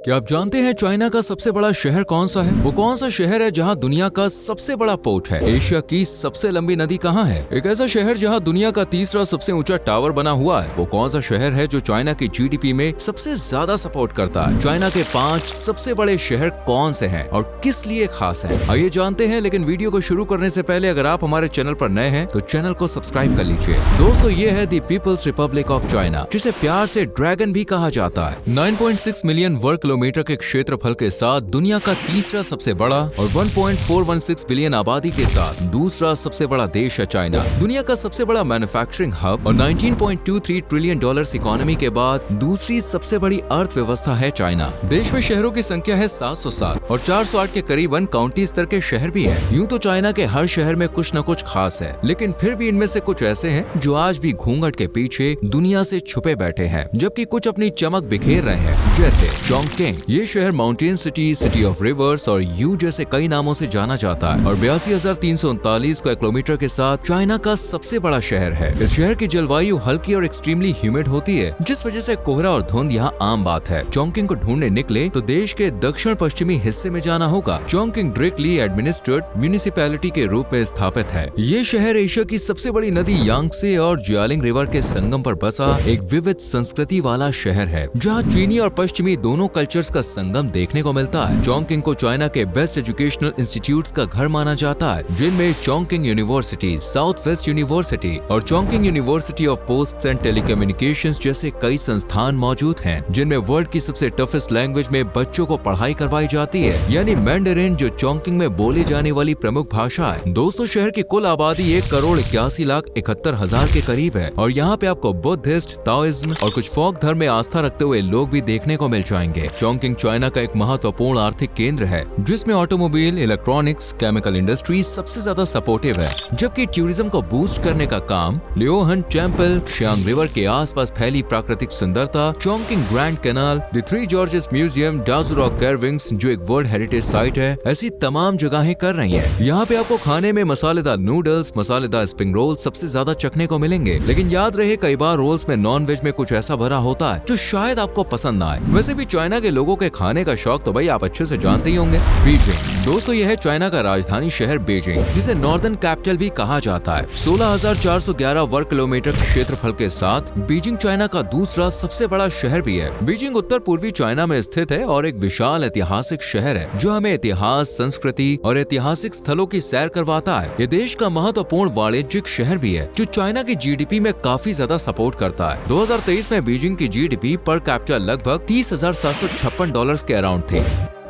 क्या आप जानते हैं चाइना का सबसे बड़ा शहर कौन सा है? वो कौन सा शहर है जहां दुनिया का सबसे बड़ा पोर्ट है? एशिया की सबसे लंबी नदी कहां है? एक ऐसा शहर जहां दुनिया का तीसरा सबसे ऊंचा टावर बना हुआ है। वो कौन सा शहर है जो चाइना की जीडीपी में सबसे ज्यादा सपोर्ट करता है? चाइना के 5 सबसे बड़े शहर कौन से हैं और किस लिए खास हैं? आइए जानते हैं, लेकिन वीडियो को शुरू करने से पहले अगर आप हमारे चैनल पर नए हैं तो चैनल को सब्सक्राइब कर लीजिए। दोस्तों, ये है the People's Republic of China, जिसे प्यार से ड्रैगन भी कहा जाता है। 9.6 मिलियन वर्ग किलोमीटर के क्षेत्रफल के साथ दुनिया का तीसरा सबसे बड़ा और 1.416 बिलियन आबादी के साथ दूसरा सबसे बड़ा देश है चाइना। दुनिया का सबसे बड़ा मैन्युफैक्चरिंग हब और 19.23 ट्रिलियन डॉलर्स इकोनॉमी के बाद दूसरी सबसे बड़ी अर्थव्यवस्था है चाइना। देश में शहरों की संख्या है 707 और 408 के करीबन काउंटी स्तर के शहर भी है। यूं तो चाइना के हर शहर में कुछ न कुछ खास है, लेकिन फिर भी इनमें से कुछ ऐसे हैं जो आज भी घूंघट के पीछे दुनिया से छुपे बैठे हैं, जबकि कुछ अपनी चमक बिखेर रहे हैं। जैसे चोंगकिंग, ये शहर माउंटेन सिटी ऑफ रिवर्स और यू जैसे कई नामों से जाना जाता है और 82,339 स्क्वायर किलोमीटर के साथ चाइना का सबसे बड़ा शहर है। इस शहर की जलवायु हल्की और एक्सट्रीमली ह्यूमिड होती है, जिस वजह से कोहरा और धुंध यहाँ आम बात है। चोंगकिंग को ढूंढने निकले तो देश के दक्षिण पश्चिमी हिस्से में जाना होगा। चोंगकिंग डायरेक्टली एडमिनिस्ट्रेड म्युनिसिपैलिटी के रूप में स्थापित है। ये शहर एशिया की सबसे बड़ी नदी यांगत्से और जियालिंग रिवर के संगम पर बसा एक विविध संस्कृति वाला शहर है, जहाँ चीनी और पश्चिमी दोनों कल्चर्स का संगम देखने को मिलता है। चोंगकिंग को चाइना के बेस्ट एजुकेशनल इंस्टीट्यूट्स का घर माना जाता है, जिनमें Chongqing University, South West University और Chongqing University of Post and Telecommunications जैसे कई संस्थान मौजूद हैं, जिनमें वर्ल्ड की सबसे टफेस्ट लैंग्वेज में बच्चों को पढ़ाई करवाई जाती है, यानी मैंडरिन, जो चोंगकिंग में बोली जाने वाली प्रमुख भाषा है। दोस्तों, शहर की कुल आबादी 1,81,71,000 के करीब है और यहाँ पे आपको बुद्धिस्ट, ताओइज्म और कुछ फोक धर्म में आस्था रखते हुए लोग भी देखने को मिल जाएंगे। चोंगकिंग चाइना का एक महत्वपूर्ण आर्थिक केंद्र है, जिसमें ऑटोमोबाइल, इलेक्ट्रॉनिक्स, केमिकल इंडस्ट्री सबसे ज्यादा सपोर्टिव है, जबकि टूरिज्म को बूस्ट करने का काम लियोहन टेम्पल, शियांग रिवर के आसपास फैली प्राकृतिक सुंदरता, Chongqing Grand Canal, the Three Gorges Museum, Dazu Rock Carvings जो एक वर्ल्ड हेरिटेज साइट है, ऐसी तमाम जगहें कर रही है। यहाँ पे आपको खाने में मसालेदार नूडल्स, मसालेदार स्प्रिंग रोल सबसे ज्यादा चखने को मिलेंगे, लेकिन याद रहे कई बार रोल्स में नॉन वेज में कुछ ऐसा भरा होता है जो शायद आपको पसंद ना आए। वैसे भी चाइना के लोगों के खाने का शौक तो भाई आप अच्छे से जानते ही होंगे। बीजिंग, दोस्तों, यह है चाइना का राजधानी शहर बीजिंग, जिसे नॉर्दर्न कैपिटल भी कहा जाता है। 16,411 वर्ग किलोमीटर क्षेत्रफल के साथ बीजिंग चाइना का दूसरा सबसे बड़ा शहर भी है। बीजिंग उत्तर पूर्वी चाइना में स्थित है और एक विशाल ऐतिहासिक शहर है, जो हमें इतिहास, संस्कृति और ऐतिहासिक स्थलों की सैर करवाता है। ये देश का महत्वपूर्ण वाणिज्यिक शहर भी है, जो चाइना की जीडीपी में काफी ज्यादा सपोर्ट करता है। 2023 में बीजिंग की जीडीपी पर कैपिटल लगभग $30,756 के अराउंड थी,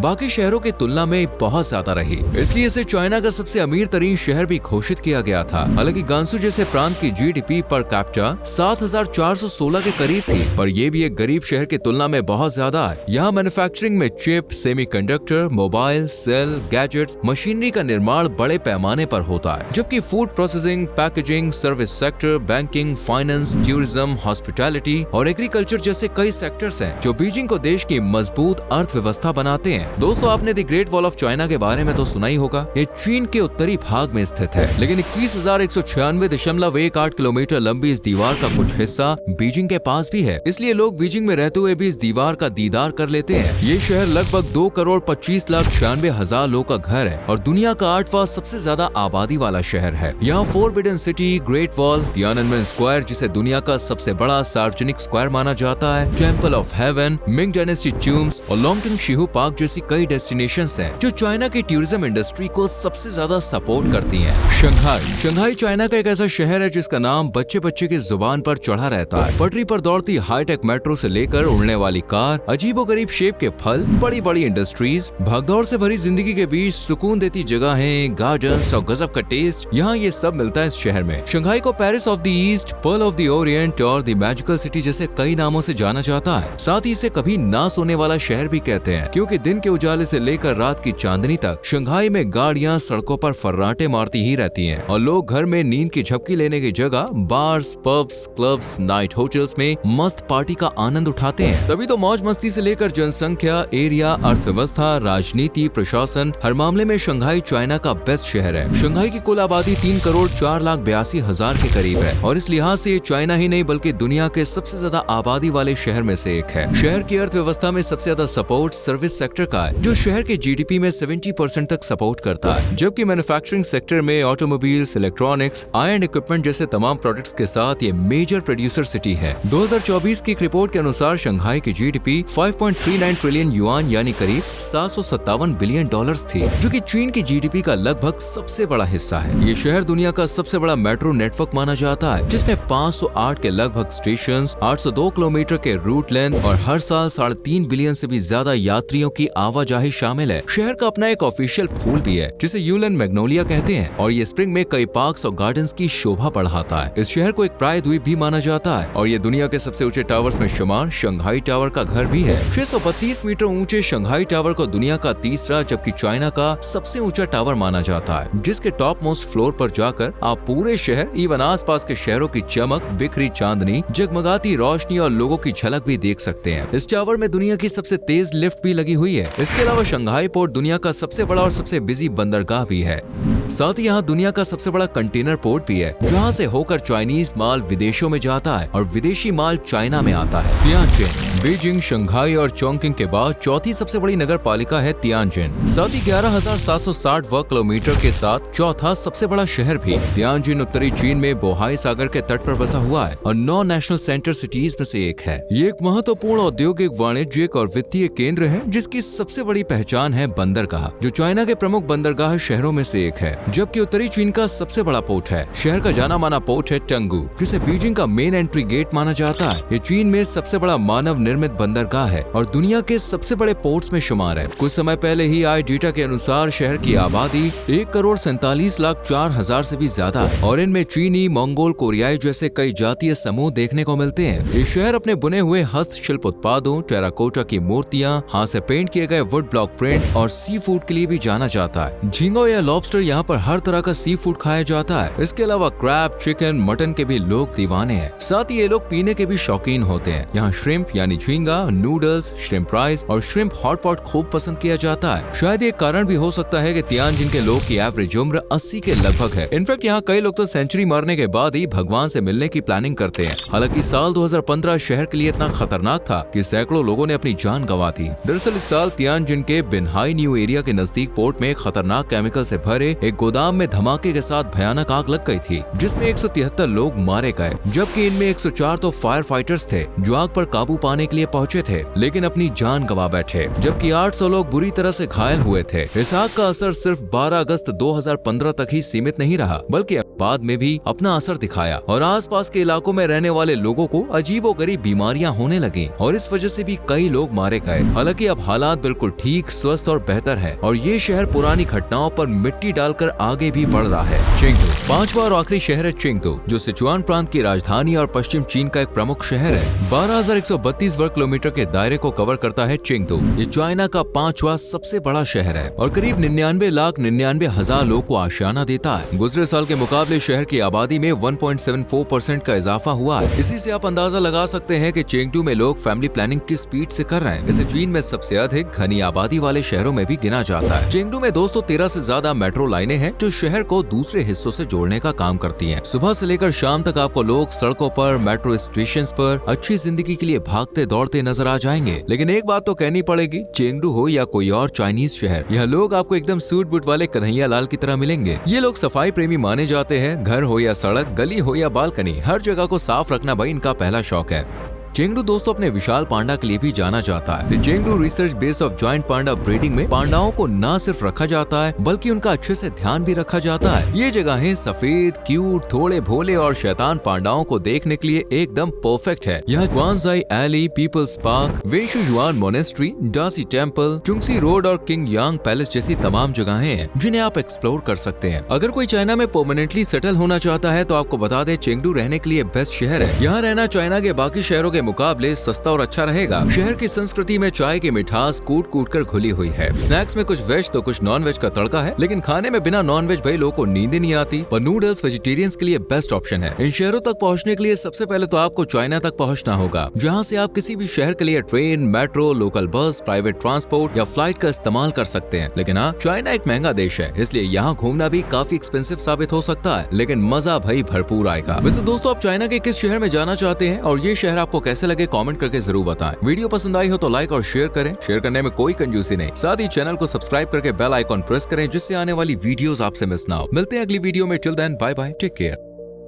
बाकी शहरों की तुलना में बहुत ज्यादा रही, इसलिए इसे चाइना का सबसे अमीर तरीन शहर भी घोषित किया गया था। हालांकि गांसू जैसे प्रांत की जीडीपी पर कैपिटा 7,416 के करीब थी, पर यह भी एक गरीब शहर की तुलना में बहुत ज्यादा है। यहाँ मैन्युफैक्चरिंग में chip, semiconductor, mobile, cell, gadgets, machinery का निर्माण बड़े पैमाने पर होता है, जबकि food processing, packaging, service sector, banking, finance, tourism, hospitality और एग्रीकल्चर जैसे कई सेक्टर्स हैं, जो बीजिंग को देश की मजबूत अर्थव्यवस्था बनाते हैं। दोस्तों, आपने the great wall of China के बारे में तो सुना ही होगा। ये चीन के उत्तरी भाग में स्थित है, लेकिन 21,196.18 किलोमीटर लंबी इस दीवार का कुछ हिस्सा बीजिंग के पास भी है, इसलिए लोग बीजिंग में रहते हुए भी इस दीवार का दीदार कर लेते हैं। ये शहर लगभग 2,25,96,000 लोग का घर है और दुनिया का 8वां सबसे ज्यादा आबादी वाला शहर है। यहाँ Forbidden City, Great Wall, Tiananmen Square जिसे दुनिया का सबसे बड़ा सार्वजनिक स्क्वायर माना जाता है, temple of haven, Ming dynasty tombs और लॉन्गटिंग शिहू पार्क जैसी कई डेस्टिनेशंस हैं, जो चाइना की टूरिज्म इंडस्ट्री को सबसे ज्यादा सपोर्ट करती हैं। शंघाई चाइना का एक ऐसा शहर है जिसका नाम बच्चे बच्चे की जुबान पर चढ़ा रहता है। पटरी पर दौड़ती हाईटेक मेट्रो से लेकर उड़ने वाली कार, अजीबोगरीब शेप के फल, बड़ी बड़ी इंडस्ट्रीज, भागदौड़ से भरी जिंदगी के बीच सुकून देती जगहें, गार्डन्स और गजब का टेस्ट, यहाँ ये सब मिलता है इस शहर में। शंघाई को Paris of the east, pearl of the Orient और द मैजिकल सिटी जैसे कई नामों से जाना जाता है। साथ ही इसे कभी ना सोने वाला शहर भी कहते हैं, क्योंकि दिन के उजाले से लेकर रात की चांदनी तक शंघाई में गाड़ियां सड़कों पर फर्राटे मारती ही रहती हैं और लोग घर में नींद की झपकी लेने की जगह bars, pubs, clubs, night hotels में मस्त पार्टी का आनंद उठाते हैं। तभी तो मौज मस्ती से लेकर जनसंख्या, एरिया, अर्थव्यवस्था, राजनीति, प्रशासन, हर मामले में शंघाई चाइना का बेस्ट शहर है। शंघाई की कुल आबादी 3,04,82,000 के करीब है और इस लिहाज से ये चाइना ही नहीं बल्कि दुनिया के सबसे ज्यादा आबादी वाले शहर में से एक है। शहर की अर्थव्यवस्था में सबसे ज्यादा सपोर्ट सर्विस सेक्टर का है, जो शहर के जीडीपी में 70% तक सपोर्ट करता है, जबकि मैन्युफैक्चरिंग सेक्टर में ऑटोमोबाइल्स, इलेक्ट्रॉनिक्स, आयरन इक्विपमेंट जैसे तमाम प्रोडक्ट्स के साथ ये मेजर प्रोड्यूसर सिटी है। 2024 की एक रिपोर्ट के अनुसार शंघाई की जीडीपी 5.39 ट्रिलियन युआन यानी करीब 757 बिलियन डॉलर्स थी, जो कि चीन की जीडीपी का लगभग सबसे बड़ा हिस्सा है। ये शहर दुनिया का सबसे बड़ा मेट्रो नेटवर्क माना जाता है, जिसमें 508 के लगभग स्टेशन, 802 किलोमीटर के रूट लेंथ और हर साल 3.5 बिलियन से भी ज्यादा यात्रियों की आवाजाही शामिल है। शहर का अपना एक ऑफिशियल फूल भी है, जिसे यूलन मैग्नोलिया कहते हैं और ये स्प्रिंग में कई पार्क्स और गार्डन्स की शोभा बढ़ाता है। इस शहर को एक प्राय द्वीप भी माना जाता है और ये दुनिया के सबसे ऊंचे टावर्स में शुमार शंघाई टावर का घर भी है। 632 मीटर ऊंचे शंघाई टावर को दुनिया का तीसरा जबकि चाइना का सबसे ऊंचा टावर माना जाता है, जिसके टॉप मोस्ट फ्लोर पर जाकर आप पूरे शहर इवन आसपास के शहरों की चमक, बिखरी चांदनी, जगमगाती रोशनी और लोगों की झलक भी देख सकते हैं। इस टावर में दुनिया की सबसे तेज लिफ्ट भी लगी हुई है। इसके अलावा शंघाई पोर्ट दुनिया का सबसे बड़ा और सबसे बिजी बंदरगाह भी है। साथ ही यहाँ दुनिया का सबसे बड़ा कंटेनर पोर्ट भी है, जहाँ से होकर चाइनीज माल विदेशों में जाता है और विदेशी माल चाइना में आता है। तियानजिन, बीजिंग, शंघाई और चोंगकिंग के बाद चौथी सबसे बड़ी नगर पालिका है तियानजिन। साथ ही 11,760 वर्ग किलोमीटर के साथ चौथा सबसे बड़ा शहर भी। तियानजिन उत्तरी चीन में बोहाई सागर के तट पर बसा हुआ है और 9 नेशनल सेंटर सिटीज में से एक है। ये एक महत्वपूर्ण औद्योगिक, वाणिज्यिक और वित्तीय केंद्र है, जिसकी सबसे बड़ी पहचान है बंदरगाह, जो चाइना के प्रमुख बंदरगाह शहरों में से एक है, जबकि उत्तरी चीन का सबसे बड़ा पोर्ट है। शहर का जाना माना पोर्ट है टंगू, जिसे बीजिंग का मेन एंट्री गेट माना जाता है। ये चीन में सबसे बड़ा मानव निर्मित बंदरगाह है और दुनिया के सबसे बड़े पोर्ट्स में शुमार है। कुछ समय पहले ही आए डेटा के अनुसार शहर की आबादी 1,47,04,000 से भी ज्यादा है और इनमें चीनी, मंगोल, कोरियाई जैसे कई जातीय समूह देखने को मिलते हैं। ये शहर अपने बुने हुए हस्तशिल्प उत्पादों, टेराकोटा की मूर्तियां, हाथ से पेंट किए गए वुड ब्लॉक प्रिंट और सी फूड के लिए भी जाना जाता है। झींगो या लॉबस्टर यहाँ पर हर तरह का सी फूड खाया जाता है। इसके अलावा क्रैब, चिकन, मटन के भी लोग दीवाने हैं। साथ ही ये लोग पीने के भी शौकीन होते हैं। यहाँ श्रिम्प यानी झींगा, नूडल्स, श्रिम्प राइस और श्रिम्प हॉट पॉट खूब पसंद किया जाता है। शायद ये कारण भी हो सकता है कि तियानजिन के लोग की एवरेज उम्र 80 के लगभग है। इनफैक्ट यहाँ कई लोग तो सेंचुरी मारने के बाद ही भगवान से मिलने की प्लानिंग करते हैं। हालांकि साल 2015 शहर के लिए इतना खतरनाक था कि सैकड़ों लोगों ने अपनी जान गंवा दी। दरअसल इस साल तियानजिन के बिनहाई न्यू एरिया के नजदीक पोर्ट में खतरनाक केमिकल से भरे एक गोदाम में धमाके के साथ भयानक आग लग गई थी, जिसमें 173 लोग मारे गए, जबकि इनमें 104 तो फायर फाइटर्स थे जो आग पर काबू पाने के लिए पहुंचे थे, लेकिन अपनी जान गंवा बैठे, जबकि 800 लोग बुरी तरह से घायल हुए थे। इस आग का असर सिर्फ 12 अगस्त 2015 तक ही सीमित नहीं रहा, बल्कि बाद में भी अपना असर दिखाया और आसपास के इलाकों में रहने वाले लोगों को अजीबोगरीब बीमारियां होने लगी और इस वजह से भी कई लोग मारे गए। हालांकि अब हालात बिल्कुल ठीक, स्वस्थ और बेहतर है और ये शहर पुरानी घटनाओं पर मिट्टी डालकर आगे भी बढ़ रहा है। चेंगडू पांचवा और आखिरी शहर है चेंगडू, जो सिचुआन प्रांत की राजधानी और पश्चिम चीन का एक प्रमुख शहर है। 12,132 वर्ग किलोमीटर के दायरे को कवर करता है चेंगडू। ये चाइना का 5वां सबसे बड़ा शहर है और करीब 99,99,000 लोगों को आशियाना देता है। गुजरे साल के मुकाबले शहर की आबादी में 1.74% का इजाफा हुआ है। इसी से आप अंदाजा लगा सकते हैं कि चेंगडू में लोग फैमिली प्लानिंग किस स्पीड से कर रहे हैं। इसे चीन में सबसे अधिक घनी आबादी वाले शहरों में भी गिना जाता है। चेंगडू में 213 से ज्यादा मेट्रो लाइनें हैं जो शहर को दूसरे हिस्सों से जोड़ने का काम करती हैं। सुबह से लेकर शाम तक आपको लोग सड़कों पर, मेट्रो स्टेशन पर अच्छी जिंदगी के लिए भागते दौड़ते नजर आ जाएंगे। लेकिन एक बात तो कहनी पड़ेगी, चेंगडू हो या कोई और चाइनीज शहर, यह लोग आपको एकदम सूट बूट वाले कन्हैया लाल की तरह मिलेंगे। ये लोग सफाई प्रेमी माने जाते हैं। घर हो या सड़क, गली हो या बालकनी, हर जगह को साफ रखना भाई इनका पहला शौक है। चेंगडू दोस्तों अपने विशाल पांडा के लिए भी जाना जाता है। The Chengdu research base of joint Panda breeding में पांडाओं को न सिर्फ रखा जाता है बल्कि उनका अच्छे से ध्यान भी रखा जाता है। ये जगहें सफेद, क्यूट, थोड़े भोले और शैतान पांडाओं को देखने के लिए एकदम परफेक्ट है। यहाँ Kuanzhai Alley, People's Park, Wenshuyuan Monastery, Daci Temple, Chunxi Road और किंग यांग पैलेस जैसी तमाम जगहें हैं जिन्हें आप एक्सप्लोर कर सकते हैं। अगर कोई चाइना में परमानेंटली सेटल होना चाहता है तो आपको बता दें चेंगडू रहने के लिए बेस्ट शहर है। यहाँ रहना चाइना के बाकी शहरों के मुकाबले सस्ता और अच्छा रहेगा। शहर की संस्कृति में चाय की मिठास कूट कूट कर घुली हुई है। स्नैक्स में कुछ वेज तो कुछ नॉन वेज का तड़का है, लेकिन खाने में बिना नॉन वेज भाई लोगों को नींद ही नहीं आती। पर नूडल्स वेजिटेरियंस के लिए बेस्ट ऑप्शन है। इन शहरों तक पहुंचने के लिए सबसे पहले तो आपको चाइना तक पहुंचना होगा, जहां से आप किसी भी शहर के लिए train, metro, local bus, private transport या फ्लाइट का इस्तेमाल कर सकते हैं। लेकिन हाँ, चाइना एक महंगा देश है, इसलिए यहाँ घूमना भी काफी एक्सपेंसिव साबित हो सकता है, लेकिन मजा भाई भरपूर आएगा। वैसे दोस्तों, आप चाइना के किस शहर में जाना चाहते हैं और ये शहर आपको कैसे लगे कमेंट करके जरूर बताएं। वीडियो पसंद आई हो तो लाइक और शेयर करें। शेयर करने में कोई कंजूसी नहीं। साथ ही चैनल को सब्सक्राइब करके बेल आइकॉन प्रेस करें, जिससे आने वाली वीडियोस आपसे मिस ना हो। मिलते हैं अगली वीडियो में। Till then bye bye, take care.